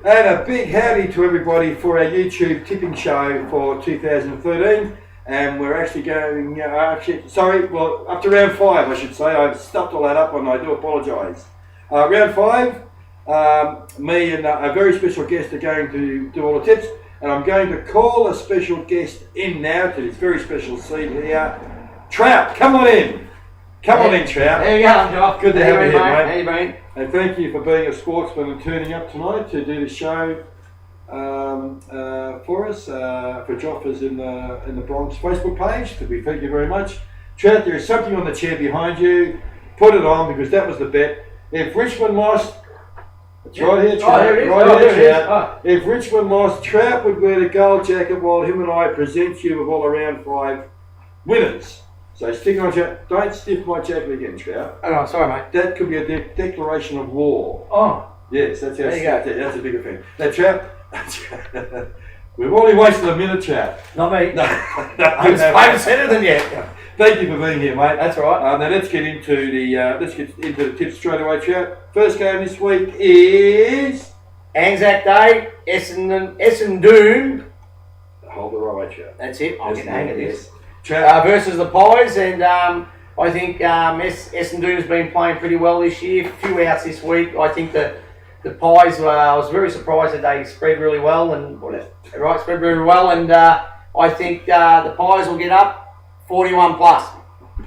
And a big howdy to everybody for our YouTube tipping show for 2013. And we're actually going, up to round 5, I should say. I've stuffed all that up and I do apologise. Round 5, me and a very special guest are going to do all the tips. And I'm going to call a special guest in now to this very special seat here. Trout, come on in. Come on in, Trout. There you go, Joff. Good to have you here, mate. How you been? And thank you for being a sportsman and turning up tonight to do the show for us, for Joffa's in the Bronx Facebook page. We thank you very much. Trout, there is something on the chair behind you. Put it on because that was the bet. If Richmond lost, it's right here, Trout. Trout. If Richmond lost, Trout would wear the gold jacket while him and I present you with all around 5 winners. So stick on, Trout. Don't stiff my jacket again, Trout. Oh, sorry, mate. That could be a declaration of war. Oh. Yes, that's there you go. That's a bigger thing. Now, Trout, we've only wasted a minute, Trout. Not me. No, I haven't said anything yet. Thank you for being here, mate. That's all right. Now let's get into the tips straight away, Trout. First game this week is Anzac Day, Essendon. Hold the right, Trout. That's it. I'll get the hang of this. Versus the Pies, and I think Essendon has been playing pretty well this year. A few outs this week. I think that the Pies. I was very surprised that they spread really well, and spread really well, and I think the Pies will get up 41 plus.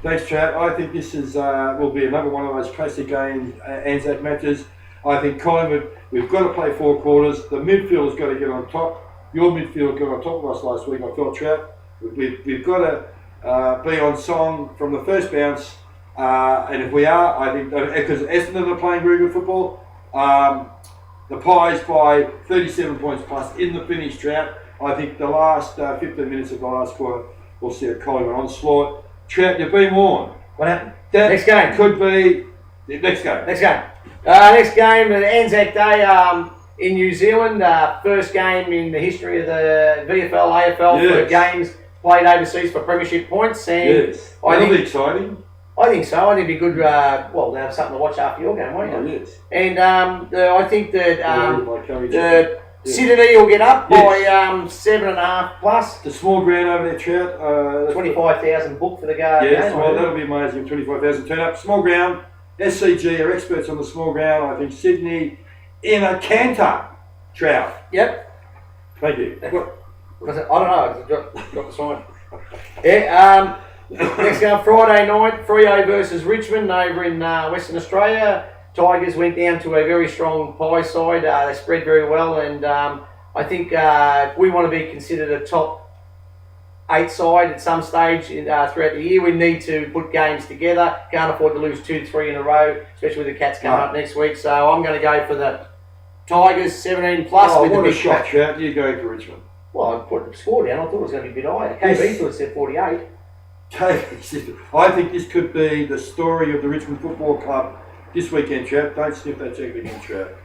Thanks, Trout. I think this is will be another one of those classic game Anzac matches. I think Collingwood, we've got to play 4 quarters. The midfield has got to get on top. Your midfield got on top of us last week. I felt, Trout. We've got to be on song from the first bounce, and if we are, I think because Essendon are playing very good football. The Pies by 37 points plus in the finish, Trout. I think the last 15 minutes of the last quarter will see a Collingwood onslaught. Trout, you've been warned. What happened? That next game could be the next game. Next game, the Anzac Day in New Zealand. First game in the history of the VFL, AFL for games played overseas for premiership points. And that'll be exciting. I think so. I think it'd be good. They'll have something to watch after your game, won't you? Oh, yes. And I think that Sydney will get up by 7.5 plus. The small ground over there, Trout. 25,000 book for the game. Yes, well, that'll be amazing. 25,000 turn up. Small ground. SCG are experts on the small ground. I think Sydney in a canter, Trout. Yep. Thank you. I don't know. Got the sign. Yeah. Next game, Friday night, Freo versus Richmond over in Western Australia. Tigers went down to a very strong Pie side. They spread very well, and I think if we want to be considered a top 8 side at some stage throughout the year, we need to put games together. Can't afford to lose 2-3 in a row, especially with the Cats coming up next week. So I'm going to go for the Tigers 17 plus. Oh, with what the a shot, Trout. You going for Richmond? Well, I put the score down. I thought it was going to be a bit higher. KB thought it said 48. I think this could be the story of the Richmond Football Club this weekend, Trout. Don't sniff that jacket again, Trout.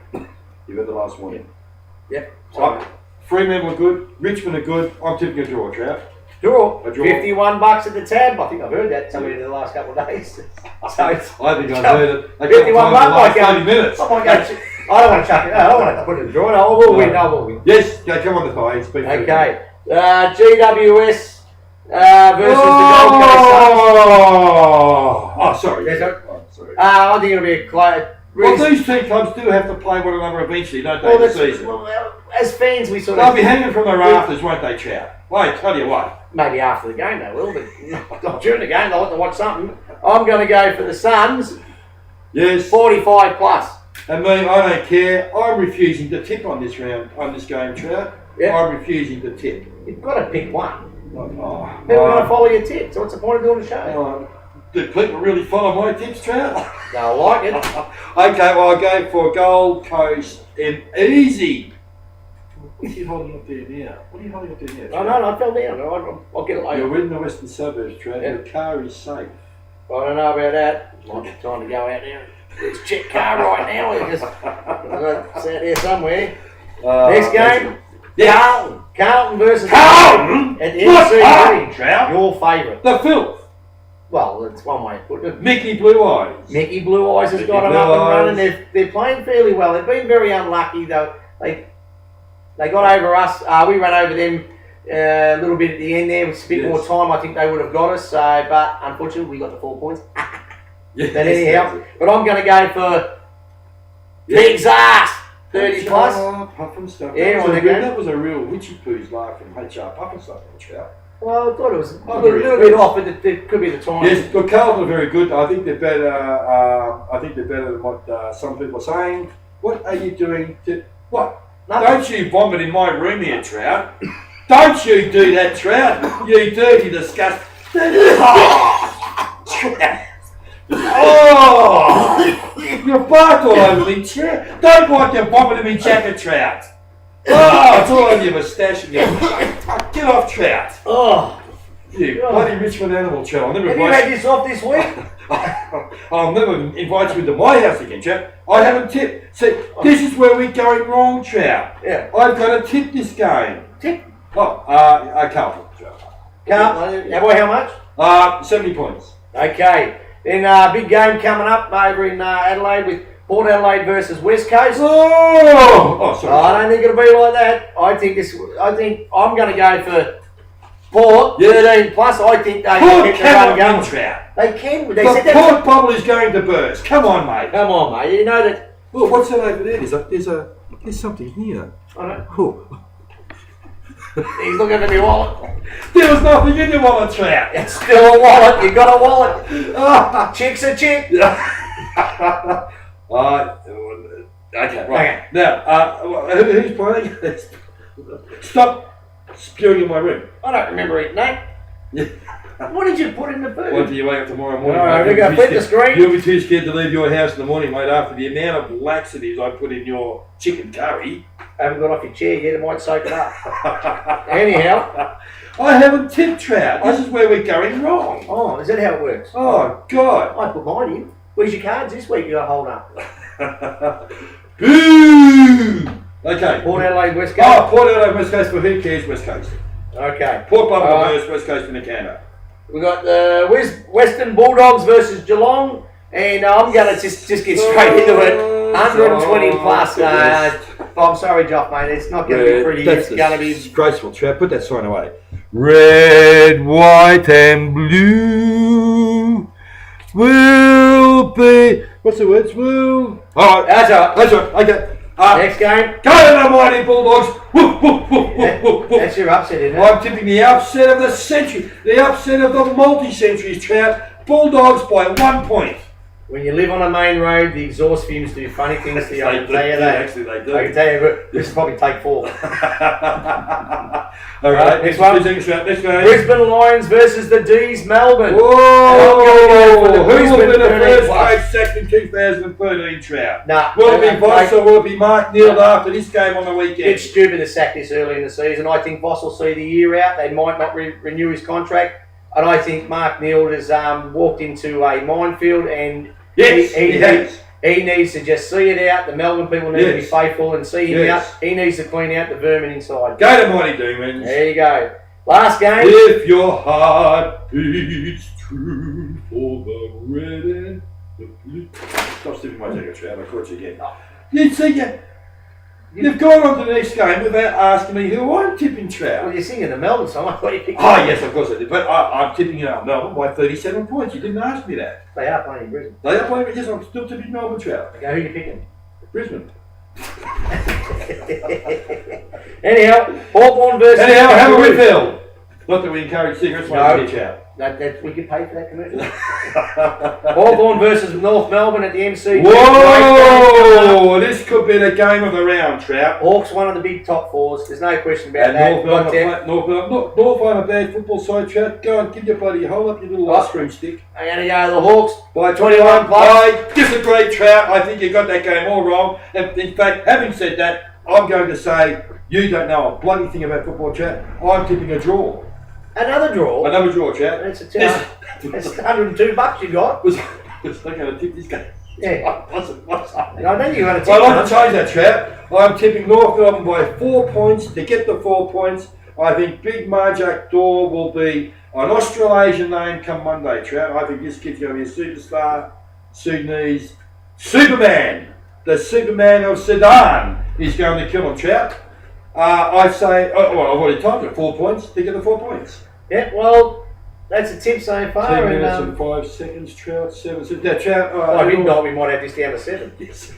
You've had the last one. Yep. Fremantle are good. Richmond are good. I'm tipping a draw, Trout. Draw. $51 at the tab. I think I've heard that somewhere in the last couple of days. So I think I've heard it. $51 like 30 minutes. I don't want to chuck it. I don't want to put it in the draw. No, I will win. Yes, go come on the thigh. Okay. GWS versus the Gold Coast Suns. Oh, sorry. I think it'll be a close. Well, these 2 clubs do have to play one another eventually, don't they, this season? Well, as fans, we sort of... They'll be hanging from the rafters, won't they, Trout? Well, I tell you what. Maybe after the game they will, but not during the game. They'll want to watch something. I'm going to go for the Suns. Yes. 45 plus. And me, I don't care. I'm refusing to tip on this game, Trout. Yep. I'm refusing to tip. You've got to pick one. People are going to follow your tips. So what's the point of doing the show? Do people really follow my tips, Trout? They'll like it. Okay, well, I'll go for Gold Coast and easy. What are you holding up there now? No, I fell down. I'll get it later. You're in the western suburbs, Trout. Yeah. Your car is safe. I don't know about that. Might be time to go out there. Let's check car right now. It's out there somewhere. Next game. Yes. Carlton versus Carlton at the NCG. Trout. Your favourite. The filth. Well, that's one way of putting it. Mickey Blue Eyes. Mickey Blue Eyes has got them up and running. They're playing fairly well. They've been very unlucky though. They They got over us. We ran over them a little bit at the end there. With a bit more time, I think they would have got us. But unfortunately, we got the 4 points. Yes, But anyhow, but I'm going to go for Pig's ass 30 plus. Puff and stuff. Yeah, That was a real witchy poos laugh from HR Puff and stuff on Trout. Well, I thought it was a little bit off, but it could be the time. Yes, but Carlton are very good. I think they're better. Than what some people are saying. What are you doing? What? Nothing. Don't you vomit in my room here, Trout. Don't you do that, Trout. You dirty, disgusting. Oh! You barked all over me chair. Don't wipe your vomit in me jacket, Trout. Oh, it's all over your moustache again. Get off, Trout. Oh, You bloody Richmond animal, Trout. I'll never have you invite had this off this week? I'll never invite you into my house again, Trout. I haven't tipped. See, this is where we're going wrong, Trout. Yeah. I've got to tip this game. Tip. Oh, Carlton, Trout. Carlton. How much? 70 points. Okay. Then big game coming up over in Adelaide with Port Adelaide versus West Coast. Oh, sorry. I don't think it'll be like that. I think I'm going to go for Port 13 plus. I think they Port can get the cannot run going. win, Trout. They can. They The said that. Port bubble is going to burst. Come on, mate. Come on, mate. You know that. Well, what's that over there? There's something here. I don't know. Oh. He's looking at my wallet. There was nothing in your wallet, Trout. It's still a wallet. You got a wallet. Chick's a chick. Okay, right. Now, who's playing? Stop spewing in my room. I don't remember it, Nate. What did you put in the food? What do you wake up tomorrow morning? Alright, mate? we're going to flip the screen. You'll be too scared to leave your house in the morning, mate, after the amount of laxatives I put in your chicken curry. I haven't got off your chair yet. It might soak it up. Anyhow. I haven't tipped, Trout. This is where we're going wrong. Oh, is that how it works? Oh, God. I put mine in. Where's your cards this week you got to hold up? Boo! Okay. Port Adelaide, West Coast. Oh, Port Adelaide, West Coast, for who cares, West Coast? Okay. Port Bubble versus West Coast in the Canada. We've got the Western Bulldogs versus Geelong. And I'm going to just get straight into it. 120 plus. I'm sorry, Joff, mate. It's not going to be pretty. It's going to be disgraceful. Trout, put that sign away. Red, white, and blue will be. What's the words? Will. All right. That's all right. That's all right. Okay. Next game. Go to the mighty Bulldogs. Woo, woo, woo, woo, woo, woo. That's your upset, isn't it? I'm tipping the upset of the century. The upset of the multi-centuries, Trout. Bulldogs by 1 point. When you live on a main road, the exhaust fumes do funny things to you. I can tell you that. Actually, they do. I can tell you, but this will probably take 4. All right, next one. Next game. Brisbane Lions versus the D's Melbourne. Whoa! Who will be the 13 first plus. grade sacked in 2013, Trout? Nah, Will it be Voss mate, or will it be Mark Neal after this game on the weekend? it's stupid to sack this early in the season. I think Voss will see the year out. They might not renew his contract. And I think Mark Neal has walked into a minefield and Yes, he has. He needs to just see it out. The Melbourne people need to be faithful and see him Yes. out. He needs to clean out the vermin inside. Go to Mighty Demons. There you go. Last game. If your heart beats true for the red and the blue. Stop sniffing my jacket, Trout. I caught you again. You see, you've gone on to the next game without asking me who I'm tipping, Trout. Well, you're singing the Melbourne song. I thought you picked Yes, of course I did. But I'm tipping Melbourne by 37 points. You didn't ask me that. They are playing in Brisbane. They are playing, yes, I'm still tipping Melbourne, Trout. Okay, who are you picking? Brisbane. Anyhow, Hawthorn versus... Anyhow, have a refill. Not that we encourage cigarettes, No. no. Pitch out. we could pay for that commercial. Hawthorn versus North Melbourne at the MC. Whoa! This could be the game of the round, Trout. Hawks, one of the big top 4s. There's no question about And that. North Melbourne, a bad football side, Trout. Go and give your buddy a hold up your little ice cream stick. I'm going to go the Hawks. By 21 plus. I disagree, Trout. I think you got that game all wrong. And in fact, having said that, I'm going to say you don't know a bloody thing about football, Trout. I'm tipping a draw. Another draw. Another draw, Trout. That's $102 you got. Was I going to tip this game? Yeah. What's I know you're going to tip I'd like to change that, Trout. I'm tipping North Melbourne by 4 points. To get the 4 points, I think Big Marjack Dor will be an Australasian name come Monday, Trout. I think this kid's going to be a superstar. Sudanese Superman. The Superman of Sudan is going to kill him, Trout. I'd say, well, I've already told you, 4 points to get the 4 points. Yeah, well, that's a tip so far. 10 minutes and 5 seconds, Trout, 7 seconds. Now, Trout, by midnight we might have this down to 7. Yes.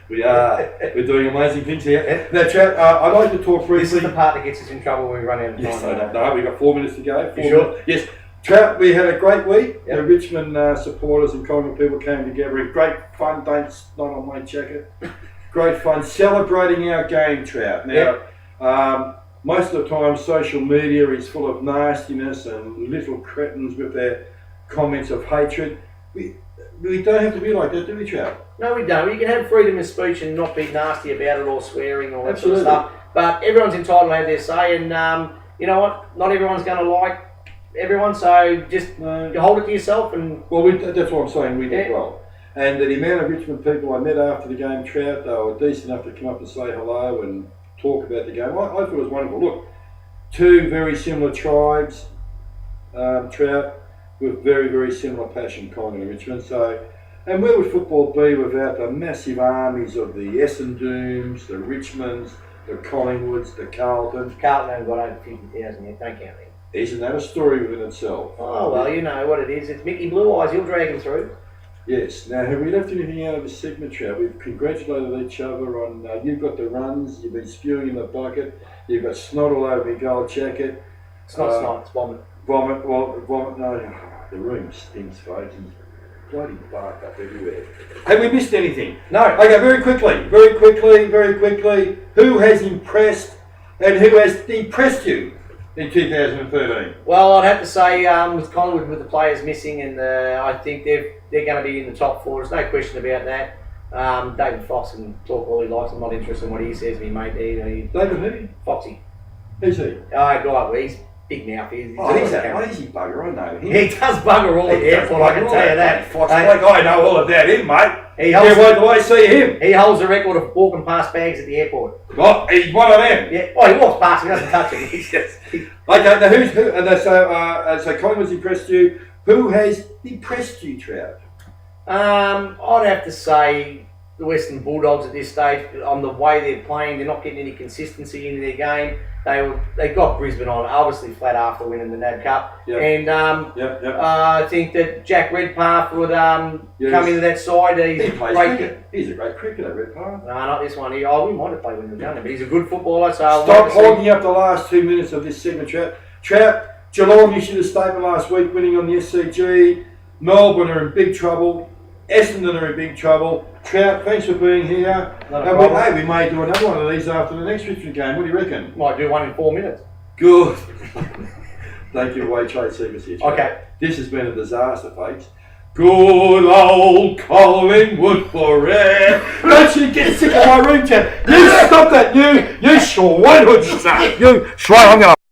We're doing amazing things here. Now, Trout, I'd like to talk briefly. This is the part that gets us in trouble when we run out of time. Yes, I don't know. We've got 4 minutes to go. You sure? Yes. Trout, we had a great week. Yep. The Richmond supporters and Collingwood people came together. Great fun. Don't snot on my jacket. Great fun celebrating our game, Trout. Now, most of the time, social media is full of nastiness and little cretins with their comments of hatred. We don't have to be like that, do we, Trout? No, we don't. You can have freedom of speech and not be nasty about it or swearing or that Absolutely. sort of stuff. But everyone's entitled to have their say, and you know what? Not everyone's going to like everyone, so just you hold it to yourself. And well, that's what I'm saying. We did well. And the amount of Richmond people I met after the game, Trout, they were decent enough to come up and say hello and talk about the game. I thought it was wonderful. Look, two very similar tribes, Trout, with very, very similar passion, Collingwood and Richmond. So, and where would football be without the massive armies of the Essendons, the Richmonds, the Collingwoods, the Carltons? Carlton haven't got over 50,000 yet. Don't count them. Isn't that a story within itself? Oh well, you know what it is. It's Mickey Blue Eyes. He'll drag him through. Yes. Now, have we left anything out of this segment, Trout? We've congratulated each other on, you've got the runs, you've been spewing in the bucket, you've got snot all over your gold jacket. It's not snot, it's vomit. Vomit, no, the room stinks, folks, and bloody bark up everywhere. Have we missed anything? No. Okay, very quickly, who has impressed and who has depressed you in 2013? Well, I'd have to say with Collingwood, with the players missing, and I think they're going to be in the top 4. There's no question about that. David Fox can talk all he likes. I'm not interested in what he says to me, mate. David who? Foxy. Who's he? He's big mouth. He's What is he bugger? I know him. He does bugger all at the airport, I can tell you that. Fox, I know all about him, mate. He Can't wait till I see him. He holds the record of walking past bags at the airport. Oh, he's one of them. Yeah. Oh, he walks past, he doesn't touch it. Okay, now who? And so Collingwood's impressed you. Who has depressed you, Trout? I'd have to say the Western Bulldogs at this stage, on the way they're playing, they're not getting any consistency in their game. They got Brisbane on, obviously flat after winning the NAB Cup. Yep. And I think that Jack Redpath would come into that side. He plays cricket. He's a great cricketer, Redpath. No, not this one. We might have played when we were younger, but he's a good footballer. So stop hogging up the last 2 minutes of this segment, Trout. Trout, Geelong issued a statement last week, winning on the SCG. Melbourne are in big trouble. Essendon are in big trouble. Trout, thanks for being here. We may do another one of these after the next Richmond game. What do you reckon? Might do one in 4 minutes. Good. Don't give away trade secrets here, Trout. Okay. This has been a disaster, folks. Good old Collingwood forever. Don't you get sick of my room, Trout. You stop that, you Schweinhund. You Schwein, I'm going to...